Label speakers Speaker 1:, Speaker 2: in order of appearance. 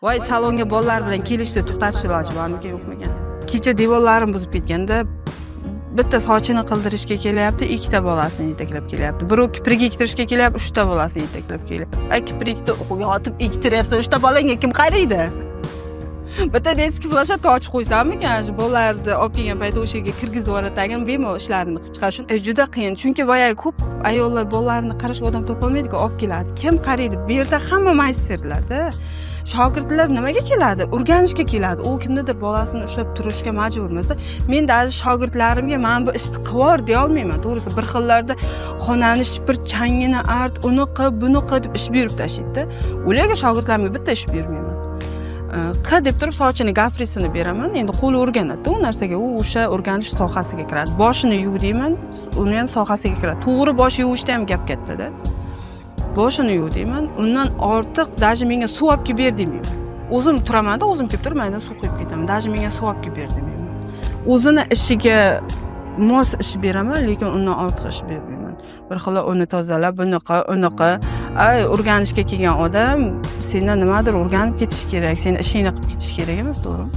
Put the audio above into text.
Speaker 1: Voy, salonga bolalar bilan kelishda to'xtatish iloji bormikan, yo'qmikan? Kecha devorlarim buzib ketganda bitta sochini qildirishga kelyapti, ikkita bolasini yetaklab kelyapti. Biri kipriga ektirishga kelyapti, uchta bolasini yetaklab kelyapti. Kiprikni yotib ektiryapsa, uchta bolangga kim qaraydi? Bitta detskiy plashatka ochib qo'ysammikan, shu bolalarni olib kelgan paytda o'sha yerga kirgizib yuboradigan bemalol ishlarini qilib chiqarish juda qiyin. Chunki boyagi ko'p ayollar bolalarini qarashga odam topolmaydi-ku, olib keladi. Kim qaraydi? Bu yerda hamma maysterlarda. Shogirdlar nimaga keladi? O'rganishga keladi. U kimnidir bolasini ushlab turishga majbur emasda. Men aziz shogirdlarimga men bu ishni qilib deya olmayman. To'g'risi, bir xillarda xonani shipir, changini art, uni qil, buni qil deb ish berib tashlaydi. Ularga shogirdlarimga bitta ish bermayman. Q deb turib sochini gafrisini beraman. Endi qo'li o'rganadi u narsaga, u o'sha o'rganish sohasiga kiradi. Boshini yuv deyman, uni ham sohasiga kiradi. To'g'ri bosh yuvishda ham gap katta-da. Boshini yuv deyman, undan ortiq даже menga suv olib kelib ber demayman. O'zim turaman-da, o'zim kelib turib, mayda suv quyib ketaman. Даже menga suv olib kelib ber demayman. O'zini ishiga mos ish beraman, lekin undan ortiq ish bermayman. Bir xil uni tozalab, bunaqa, unaqa. O'rganishga kelgan odam sendan nimadir o'rganib ketish kerak, sen ishingni qilib ketish kerak emas, to'g'rimi?